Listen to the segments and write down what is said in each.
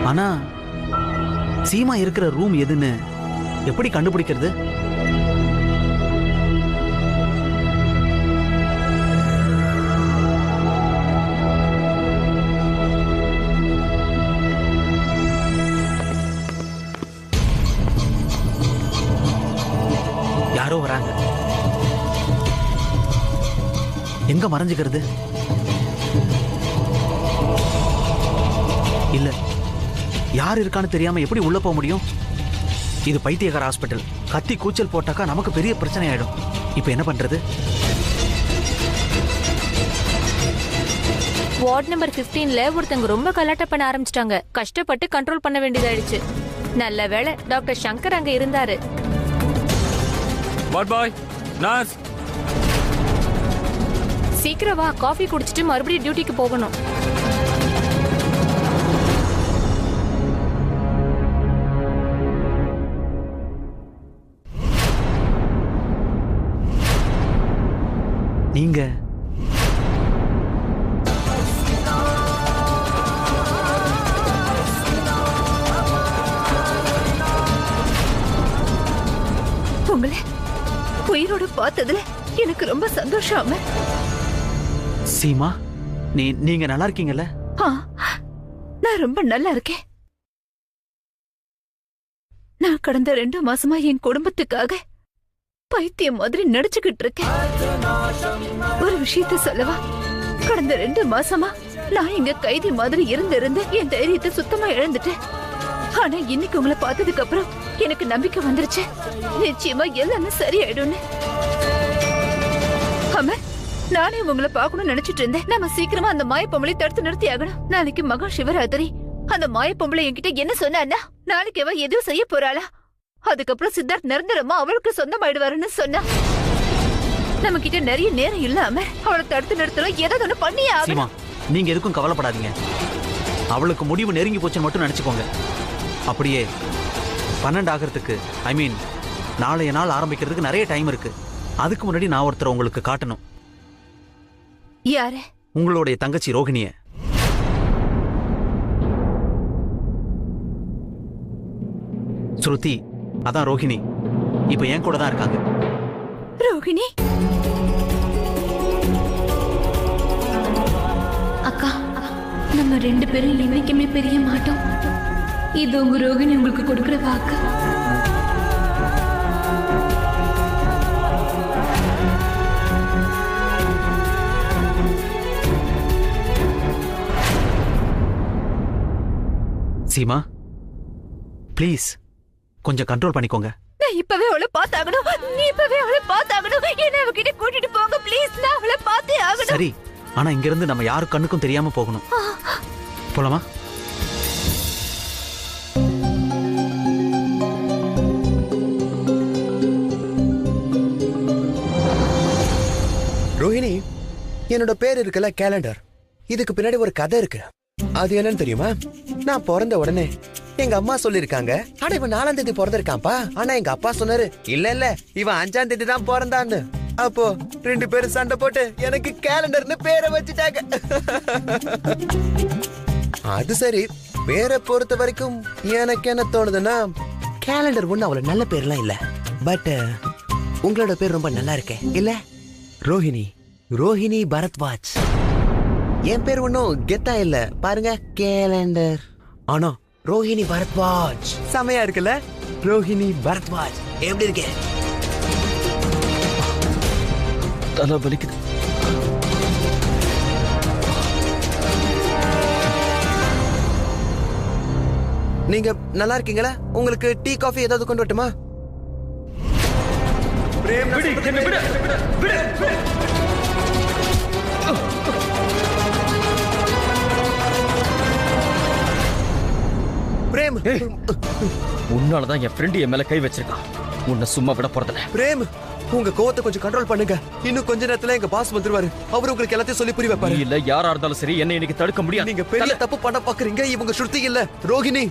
ஆனா சீமா இருக்கிற ரூம் எதுன்னு எப்படி கண்டுபிடிக்கிறது? யாரோ வராங்க. எங்க மறைஞ்சுக்கிறது? இல்ல, யார் இருக்கான்னு தெரியாம எப்படி உள்ள போக முடியும்? இது பைத்தியக்கார ஹாஸ்பிட்டல். கத்தி கூச்சல் போட்டாக்கா நமக்கு பெரிய பிரச்சனை ஆயிடும். இப்ப என்ன பண்றது? வார்ட் நம்பர் 15ல ஒருத்தங்க ரொம்ப கலாட்டா பண்ண ஆரம்பிச்சிட்டாங்க. கஷ்டப்பட்டு கண்ட்ரோல் பண்ண வேண்டியதாயிடுச்சு. நல்ல வேளை டாக்டர் சங்கர் அங்க இருந்தாரு. வாட் பாய், நர்ஸ், சீக்கிரம் வா, காஃபி குடிச்சிட்டு மறுபடியும் டியூட்டிக்கு போகணும். நீங்க உங்களை உயிரோடு பார்த்ததுல எனக்கு ரொம்ப சந்தோஷம். சீமா, நீங்க நல்லா இருக்கீங்கல்ல? நான் ரொம்ப நல்லா இருக்கேன். நான் கடந்த 2 மாசமா என் குடும்பத்துக்காக பைத்தியம் மாதிரி நடிச்சுக்கிட்டு இருக்கேன். ஒரு விஷயத்த சொல்லவா? கடந்த 2 மாசமா நான் இங்க கைதி மாதிரி இருந்து என் தைரியத்தை சுத்தமா இழந்துட்டேன். ஆனா இன்னைக்கு உங்களை பார்த்ததுக்கு அப்புறம் எனக்கு நம்பிக்கை வந்துருச்சு. நிச்சயமா எல்லாமே சரியாயிடும்னு. அமர், நானே உங்களை பார்க்கணும்னு நினைச்சிட்டு இருந்தேன். நம்ம சீக்கிரமா அந்த மாய பொம்பளை தடுத்து நிறுத்தி ஆகணும். நாளைக்கு மகா சிவராத்திரி. அந்த மாய பொம்பளை என்கிட்ட என்ன சொன்னா, நாளைக்கு அவ எதுவும் செய்ய போறாளா? அதுக்கப்புறம் சித்தார்த் நிரந்தரமா அவளுக்கு சொந்தமாயிடுவாருன்னு சொன்னா. நம்ம கிட்ட நிறைய நேரம் இல்லாம அவளை தடுத்து நிறுத்தணும். ஏதாவது ஒண்ணு பண்ணியே ஆகணும். நீங்க எதுக்கும் கவலைப்படாதீங்க. அவளுக்கு முடிவு நெருங்கி போச்சுன்னு மட்டும் நினைச்சுக்கோங்க. அப்படியே 12 ஆகிறதுக்கு, ஐ மீன் நாளைய நாள் ஆரம்பிக்கிறதுக்கு நிறைய டைம் இருக்கு. அதுக்கு முன்னாடி நான் ஒருத்தர் உங்களுக்கு காட்டணும். யாரு? உங்களுடைய தங்கச்சி ரோஹிணிய. ஸ்ருதி, அதான் ரோஹிணி. இப்ப என் கூட தான் இருக்காங்க. ரோஹிணி அக்கா, நம்ம 2 பேரும் என்னைக்குமே பிரிய மாட்டோம். இது உங்க ரோகிணி உங்களுக்கு கொடுக்கிற வாக்கு. சீமா, ப்ளீஸ் கொஞ்சம் கண்ட்ரோல் பண்ணிக்கோங்க. நான் இப்பவே அவளை பார்த்தாகணும். நீ இப்பவே அவளை பார்த்தாகணும். என்ன அவகிட்ட கூட்டிட்டு போங்க ப்ளீஸ். நான் அவளை பார்த்தே ஆகணும். சரி, ஆனா இங்க இருந்து நம்ம யாரு கண்ணுக்கும் தெரியாம போகணும். போலாமா? ரோஹிணி, என்னோட பேர் இருக்குல்ல கேலண்டர், இதுக்கு பின்னாடி ஒரு கதை இருக்கு. அது என்னன்னு தெரியுமா? நான் பிறந்த உடனே எங்க அம்மா சொல்லிருக்காங்க, ஆனா இவன் 4ஆம் தேதி பிறந்திருக்கான்ப்பா. ஆனா எங்க அப்பா சொன்னாரு, இல்ல இவன் 5ஆம் தேதி தான் பிறந்தான்னு. அப்போ 2 பேரும் சண்டை போட்டு எனக்கு கேலண்டர்னு பேரை வச்சுட்டாங்க. அது சரி, பேரை பொறுத்த வரைக்கும் எனக்கு என்ன தோணுதுன்னா, கேலண்டர் ஒண்ணு அவ்வளவு நல்ல பேர்லாம் இல்ல. பட் உங்களோட பேர் ரொம்ப நல்லா இருக்கே இல்ல? ரோஹிணி, ரோஹிணி பரத்வாஜ். என் பேர் ஒன்னும் கெத்தா இல்ல பாருங்க, கேலண்டர். ஆனா ரோஹிணி பரத்வாஜ் செமையா இருக்குல்ல? ரோஹிணி பரத்வாஜ் எப்படி இருக்கே? தலை வலிக்குது. நீங்க நல்லா இருக்கீங்களா? உங்களுக்கு டீ காஃபி ஏதாவது கொண்டு வரட்டுமா? பிரேம், உன்னாலதான் என் ஃப்ரெண்ட் என் மேல கை வச்சிருக்கான். உன்னை சும்மா விட போறதில்ல. பிரேம், உங்க கோவத்தை கொஞ்சம் கண்ட்ரோல் பண்ணுங்க. இன்னும் கொஞ்ச நேரத்துல எங்க பாஸ் வந்துருவாரு. அவரு உங்களுக்கு எல்லாத்தையும் சொல்லி புரிய வைப்பாரு. இல்ல யாரா இருந்தாலும் சரி, என்ன இன்னைக்கு தடுக்க முடியாது. நீங்க பெரிய தப்பு பண்ண பாக்குறீங்க. இவங்க ஸ்ருதி இல்ல, ரோஹிணி.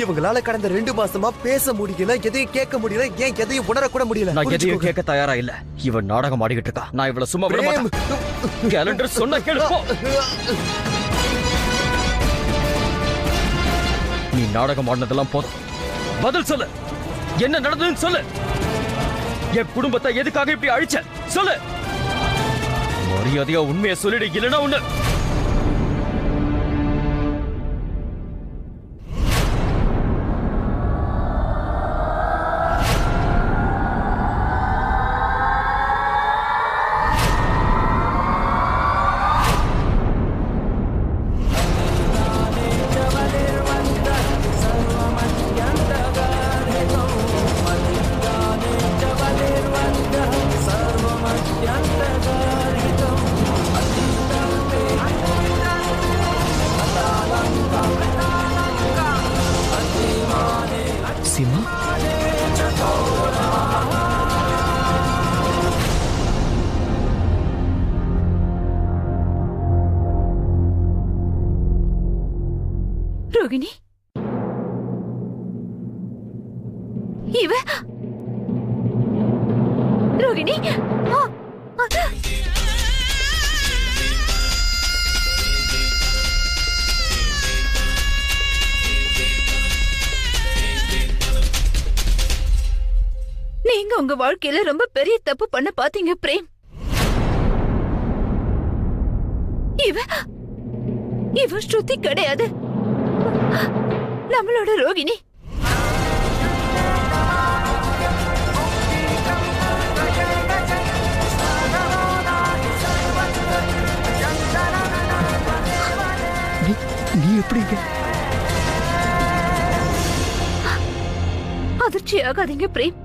இவங்களால கடந்த 2 மாசமா பேச முடியல, எதையும் கேட்க முடியல, ஏன் எதையும் உணர கூட முடியல. நான் எதையும் கேட்க தயாரா இல்ல. இவன் நாடகம் ஆடிக்கிட்டு இருக்கா. நான் இவள சும்மா விட மாட்டேன். கேலண்டர் சொன்ன கேளு. நாடகம் ஆடினதெல்லாம் போதும். பதில் சொல்லு, என்ன நடந்ததுன்னு சொல்லு. என் குடும்பத்தை எதுக்காக இப்படி அழிச்ச சொல்லு. மரியாதையா உண்மையை சொல்லிடு, இல்லைன்னா ஒண்ணு. சீமா, ரோகிணி, இவ ரோகிணி. நீங்க உங்க வாழ்க்கையில ரொம்ப பெரிய தப்பு பண்ண பாத்தீங்க பிரேம். இவ ஸ்ருதி கிடையாது, நம்மளோட ரோகிணி. நீ எப்படி? அதிர்ச்சி ஆகாதீங்க பிரேம்,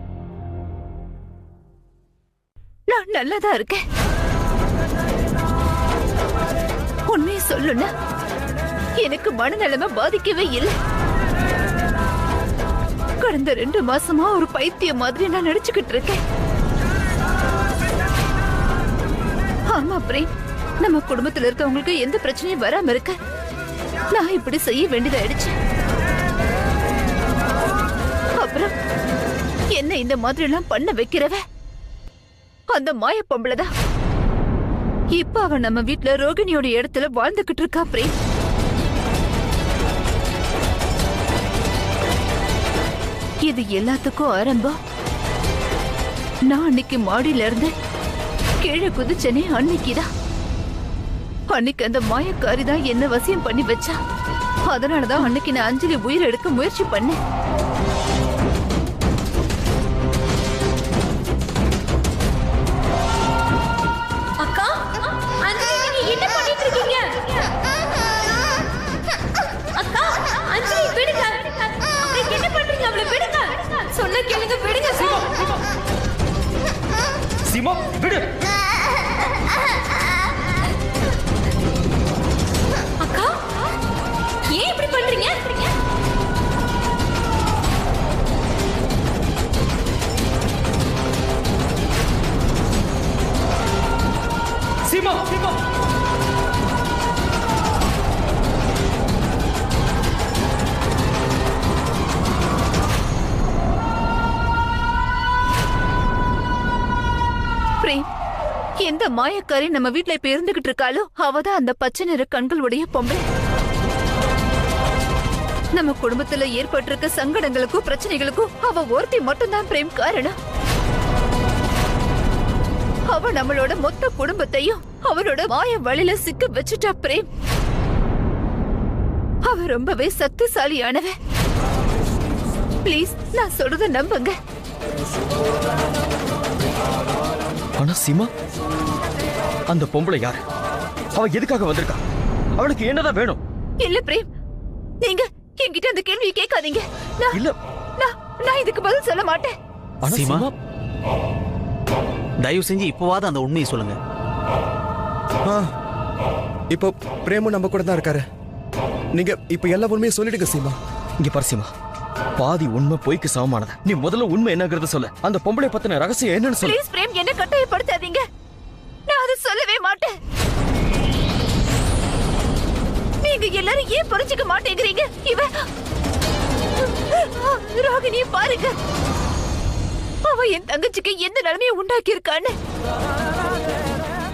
நான் நல்லாதான் இருக்கேன். உண்மையை சொல்லுன்னா எனக்கு மனநலமை பாதிக்கவே இல்லை. கடந்த 2 மாசமா ஒரு பைத்தியம் மாதிரி நான் நடிச்சுக்கிட்டு இருக்கேன். ஆமா பிரேம், நம்ம குடும்பத்துல இருக்கவங்களுக்கு எந்த பிரச்சனையும் வராம இருக்க நான் இப்படி செய்ய வேண்டியதாயிடுச்சு. அப்புறம் என்ன இந்த மாதிரி எல்லாம் பண்ண வைக்கிறவ அந்த மாய பொம்பளைதான். இப்ப அவன் நம்ம வீட்டுல ரோகிணியோட இடத்துல வாழ்ந்துகிட்டு இருக்கா பிரேம். இது எல்லாத்துக்கும் ஆரம்பம் நான் அன்னைக்கு மாடியில இருந்து கீழே குதிச்சனே அன்னைக்குதான். அன்னைக்கு அந்த மாயக்காரி தான் என்ன வசியம் பண்ணி வச்சா. அதனாலதான் அன்னைக்கு நான் அஞ்சலி உயிர் எடுக்க முயற்சி பண்ணேன். அக்கா, அஞ்சலி நீங்க என்ன பண்ணிட்டு இருக்கீங்க? அக்கா, அஞ்சலி விடுங்க. நீங்க என்ன பண்றீங்க? அவளை விடுங்க. சொன்ன கேளுங்க, விடுங்க. சீமா, விடு. அக்கா, ஏன் இப்படி பண்றீங்க? சீமா, சீமா. பிரேம், எந்த மாயக்காரி நம்ம வீட்டுல இப்ப இருந்துகிட்டு இருக்காளோ அவதான் அந்த பச்சை நிற கண்கள் உடைய பொம்பளை. நம்ம குடும்பத்துல ஏற்பட்டிருக்க சங்கடங்களுக்கும் பிரச்சனைகளுக்கும் அவ ஒருத்தி மட்டும்தான் பிரேம் காரணம். அவ நம்மளோட மொத்த குடும்பத்தையும் அவளோட மாய வழியில சிக்க வச்சுட்டா பிரேம். அவ ரொம்பவே சக்திசாலியானவ. ப்ளீஸ், நான் சொல்றத நம்புங்க. ஆனா சீமா, அந்த பொம்பளை யாரு? அவ எதுக்காக வந்திருக்கா? அவளுக்கு என்னதான் வேணும்? இல்ல பிரேம், நீங்க என்கிட்ட அந்த கேள்வியை கேட்காதீங்க. இல்ல, நான் இதுக்கு பதில் சொல்ல மாட்டேன். ஆனா சீமா, சீமா, தயவு செஞ்சு இப்போவாது அந்த உண்மையை சொல்லுங்க. இப்போ பிரேமும் நம்ம கூட தான் இருக்காரு. நீங்க இப்ப எல்லா உண்மையும் சொல்லிடுங்க சீமா. இங்க பாரு சீமா, பாதி உண்மை பொய்க்கு சமமானது. நீ முதல்ல உண்மை என்னங்கறத சொல்லு. அந்த பொம்பளை பத்தின ரகசியம் என்னன்னு சொல்லு. ப்ளீஸ் பிரேம், என்ன கட்டாயப்படுத்தாதீங்க. நான் அதை சொல்லவே மாட்டேன். நீங்க எல்லாரும் ஏன் புரிஞ்சுக்க மாட்டேங்கிறீங்க? இவ ரோகிணிய பாருங்க, அவ என் தங்கச்சிக்கு எந்த நிலைமையை உண்டாக்கி இருக்கான்னு.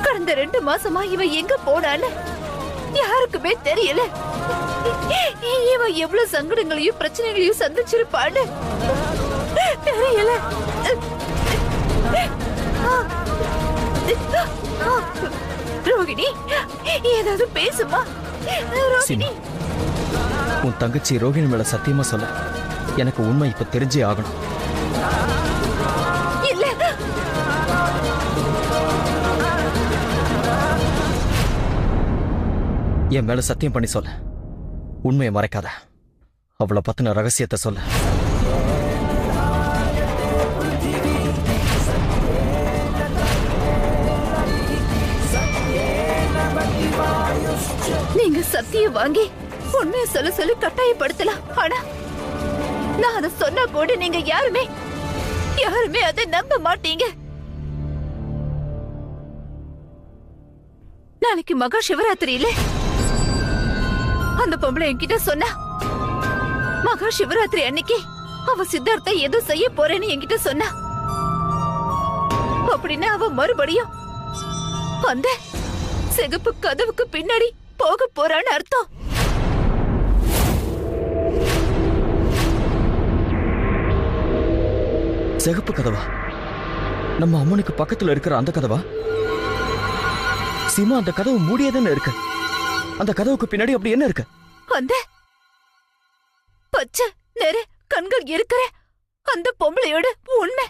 கடந்த 2 மாசமா இவ எங்க போனான்னு யாருக்குமே தெரியல. இவன் எவ்வளவு சங்கடங்களையும் பிரச்சனைகளையும் சந்திச்சிருப்பான்னு தெரியல. ரோகிணி, ஏதாவது பேசுமா ரோகிணி? உன் தங்கச்சி ரோகிணி மேல சத்தியமா சொல்ல, எனக்கு உண்மை இப்ப தெரிஞ்சே ஆகணும். இல்ல, என் மேல சத்தியம் பண்ணி சொல்ல, உண்மையை மறைக்காத. அவளை பத்தின ரகசியத்தை சொல்ல. நீங்க சத்தியம் வாங்கி உண்மையை சொல்ல சொல்லி கட்டாயப்படுத்தலாம். ஆனா நான் அதை சொன்னா கூட நீங்க யாருமே அதை நம்ப மாட்டீங்க. நாளைக்கு மகா சிவராத்திரி இல்ல? அந்த பொம்பளை என்கிட்ட சொன்னா மகா சிவராத்திரி அன்னைக்கு அவ சித்தார்த்தா ஏதோ செய்ய போறேன்னு என்கிட்ட சொன்னா. அப்படின்னா அவ மறுபடியும் அந்த சிகப்பு கதவுக்கு பின்னாடி போக போறான்னு அர்த்தம். சிகப்பு கதவா? நம்ம அம்மனுக்கு பக்கத்துல இருக்கிற அந்த கதவா? சீமா, அந்த கதவு மூடியதானே இருக்கு. அந்த கதவுக்கு பின்னாடி அப்படி என்ன இருக்கு? அந்த பச்சை நிற கண்கள் இருக்கிற அந்த பொம்பளையோட உண்மை.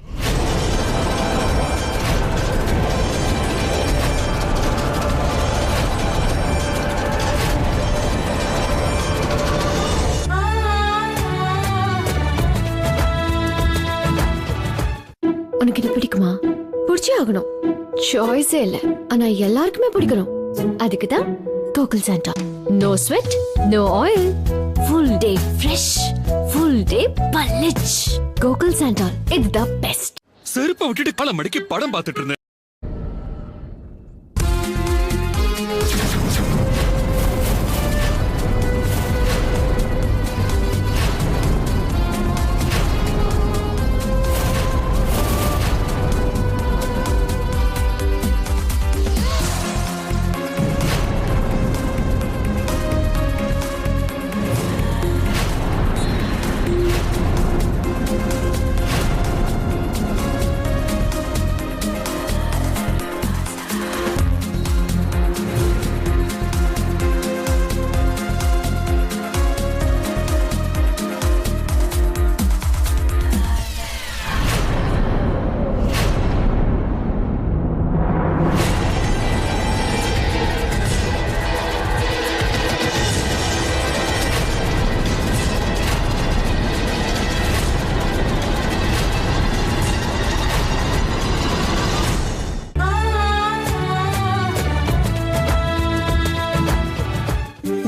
உனக்கு இது பிடிக்குமா? பிடிச்சே ஆகணும். சாய்ஸே இல்ல. ஆனா எல்லாருக்குமே பிடிக்கணும். அதுக்கு தான் Gokul Santol. No sweat, no oil, full day fresh, full day பளிச். கோகுல் சாண்டா, இதுதான் பெஸ்ட். செருப்பை விட்டுட்டு காலம் மடக்கி படம் பார்த்துட்டு இருந்தேன்.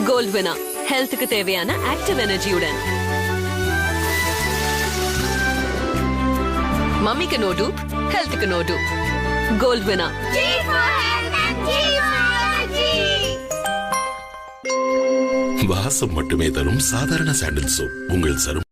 கோல்ட்வினா, ஹெல்த்துக்கு தேவையான ஆக்டிவ் எனர்ஜியுடன். மம்மிக்கு நோ டூப், ஹெல்த்துக்கு நோ டூப். கோல்ட்வினா. வாசம் மட்டுமே தரும் சாதாரண சாண்டில் சோப் உங்கள் சரும்.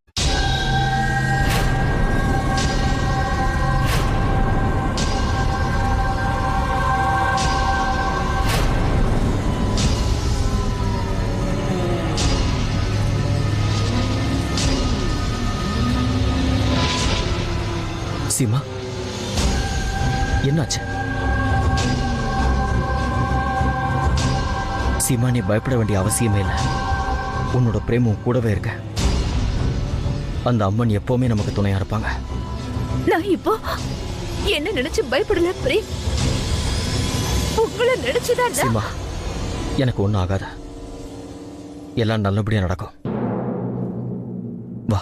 சீமா, என்னாச்சு? சீமா, நீ பயப்பட வேண்டிய அவசியமே இல்லை. உன்னோட பிரேமும் கூடவே இருக்க. அந்த அம்மன் எப்பவுமே நமக்கு துணையா இருப்பாங்க. நான் இப்போ என்ன நினைச்சு பயப்படல பிரேம். உங்களை நினைச்சுதான். சீமா, எனக்கு ஒண்ணும் ஆகாத. எல்லாம் நல்லபடியா நடக்கும். வா.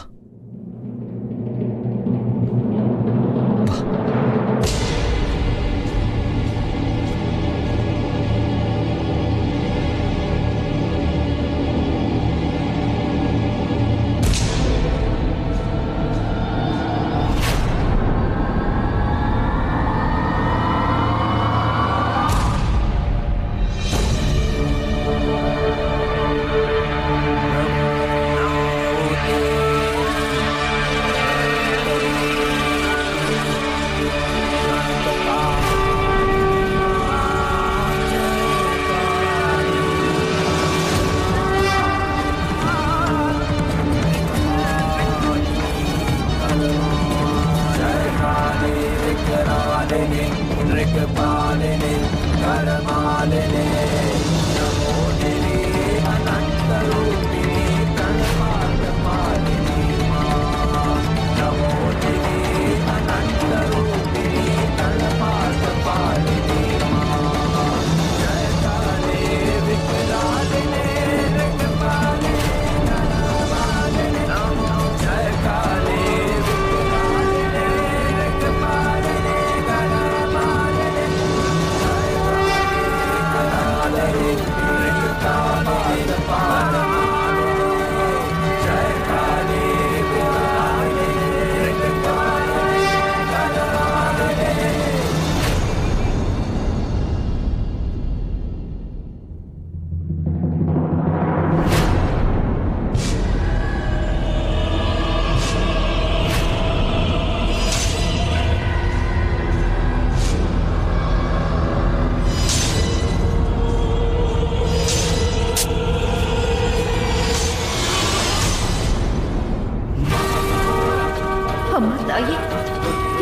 அம்மா தாயே,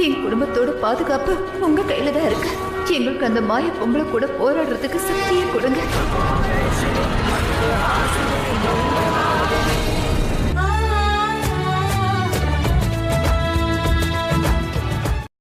என் குடும்பத்தோட பாதுகாப்பு உங்க கையில தான் இருக்கு. எங்களுக்கு அந்த மாய பொம்பளை கூட போராடுறதுக்கு சக்தியை கொடுங்க.